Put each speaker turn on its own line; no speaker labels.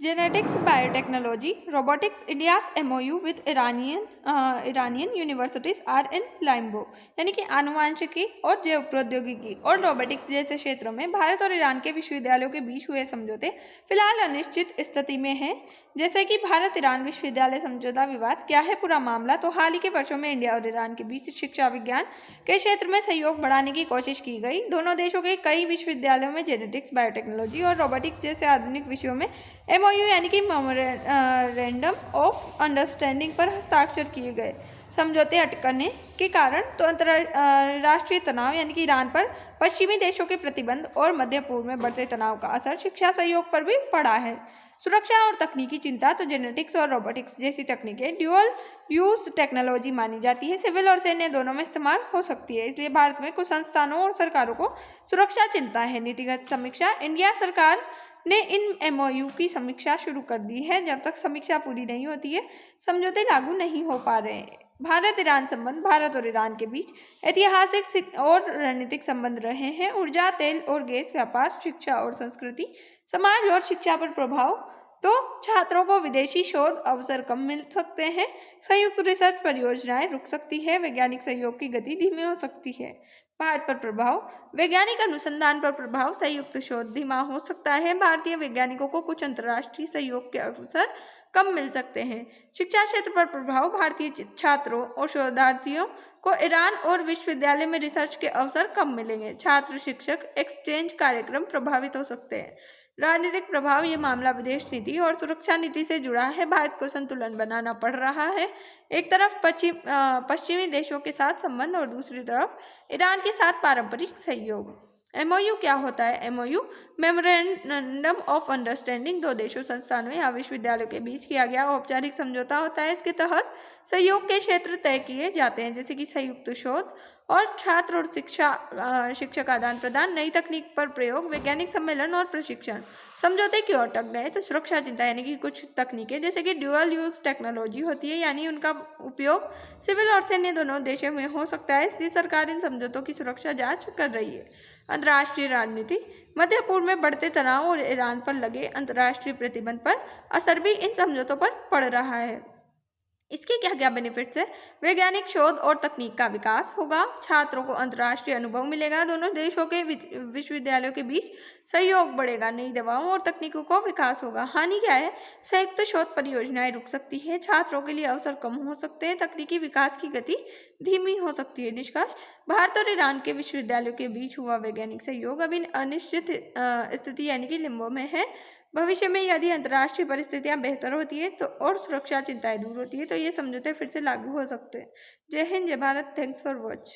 Genetics, biotechnology, robotics, India's MOU with Iranian universities are in limbo। यानी कि आनुवांशिकी और जैव प्रौद्योगिकी और रोबोटिक्स जैसे क्षेत्रों में भारत और ईरान के विश्वविद्यालयों के बीच हुए समझौते फिलहाल अनिश्चित स्थिति में हैं। जैसे कि भारत ईरान विश्वविद्यालय समझौता विवाद क्या है पूरा मामला, तो हाल ही के वर्षों में इंडिया और ईरान के बीच शिक्षा विज्ञान के क्षेत्र में सहयोग बढ़ाने की कोशिश की गई। दोनों देशों के कई विश्वविद्यालयों में जेनेटिक्स, बायोटेक्नोलॉजी और रोबोटिक्स जैसे आधुनिक विषयों में MOU यानी कि मेमोरेंडम ऑफ अंडरस्टैंडिंग पर हस्ताक्षर किए गए। समझौते अटकने के कारण तो अंतर्राष्ट्रीय तनाव यानी कि ईरान पर पश्चिमी देशों के प्रतिबंध और मध्य पूर्व में बढ़ते तनाव का असर शिक्षा सहयोग पर भी पड़ा है। सुरक्षा और तकनीकी चिंता, तो जेनेटिक्स और रोबोटिक्स जैसी तकनीकें ड्यूअल यूज टेक्नोलॉजी मानी जाती है, सिविल और सैन्य दोनों में इस्तेमाल हो सकती है। इसलिए भारत में कुछ संस्थानों और सरकारों को सुरक्षा चिंता है। नीतिगत समीक्षा, इंडिया सरकार ने इन MOU की समीक्षा शुरू कर दी है। जब तक समीक्षा पूरी नहीं होती है समझौते लागू नहीं हो पा रहे हैं। भारत ईरान संबंध, भारत और ईरान के बीच ऐतिहासिक और रणनीतिक संबंध रहे हैं। ऊर्जा, तेल और गैस, व्यापार, शिक्षा और संस्कृति, समाज और शिक्षा पर प्रभाव, तो छात्रों को विदेशी शोध अवसर कम मिल सकते हैं। संयुक्त रिसर्च परियोजनाएं रुक सकती है। वैज्ञानिक सहयोग की गति धीमी हो सकती है। भारत पर प्रभाव, वैज्ञानिक अनुसंधान पर प्रभाव, संयुक्त शोध धीमा हो सकता है। भारतीय वैज्ञानिकों को कुछ अंतर्राष्ट्रीय सहयोग के अवसर कम मिल सकते हैं। शिक्षा क्षेत्र पर प्रभाव, भारतीय छात्रों और शोधार्थियों को ईरान और विश्वविद्यालय में रिसर्च के अवसर कम मिलेंगे। छात्र शिक्षक एक्सचेंज कार्यक्रम प्रभावित हो सकते हैं। राजनीतिक प्रभाव, ये मामला विदेश नीति और सुरक्षा नीति से जुड़ा है। भारत को संतुलन बनाना पड़ रहा है। एक तरफ पश्चिमी देशों के साथ संबंध और दूसरी तरफ ईरान के साथ पारंपरिक सहयोग। MOU क्या होता है? MOU मेमोरेंडम ऑफ अंडरस्टैंडिंग दो देशों, संस्थानों या विश्वविद्यालयों के बीच किया गया औपचारिक समझौता होता है। इसके तहत सहयोग के क्षेत्र तय किए जाते हैं, जैसे कि संयुक्त शोध और छात्र और शिक्षक आदान प्रदान, नई तकनीक पर प्रयोग, वैज्ञानिक सम्मेलन और प्रशिक्षण। समझौते क्यों अटक गए? तो सुरक्षा चिंता, यानी कि कुछ तकनीकें जैसे कि ड्यूअल यूज टेक्नोलॉजी होती है, यानी उनका उपयोग सिविल और सैन्य दोनों देशों में हो सकता है। इसलिए सरकार इन समझौतों की सुरक्षा जांच कर रही है। अंतर्राष्ट्रीय राजनीति, मध्य पूर्व में बढ़ते तनाव और ईरान पर लगे अंतर्राष्ट्रीय प्रतिबंध पर असर भी इन समझौतों पर पड़ रहा है। इसके क्या क्या बेनिफिट्स है? वैज्ञानिक शोध और तकनीक का विकास होगा। छात्रों को अंतर्राष्ट्रीय अनुभव मिलेगा। दोनों देशों के विश्वविद्यालयों के बीच सहयोग बढ़ेगा। नई दवाओं और तकनीकों का विकास होगा। हानि क्या है? संयुक्त शोध परियोजनाएं रुक सकती है। छात्रों के लिए अवसर कम हो सकते हैं। तकनीकी विकास की गति धीमी हो सकती है। निष्कर्ष, भारत और ईरान के विश्वविद्यालयों के बीच हुआ वैज्ञानिक सहयोग अभी अनिश्चित स्थिति यानी कि लिम्बो में है। भविष्य में यदि अंतर्राष्ट्रीय परिस्थितियां बेहतर होती है तो और सुरक्षा चिंताएं दूर होती है तो ये समझौते फिर से लागू हो सकते हैं। जय हिंद, जय भारत। Thanks for watch.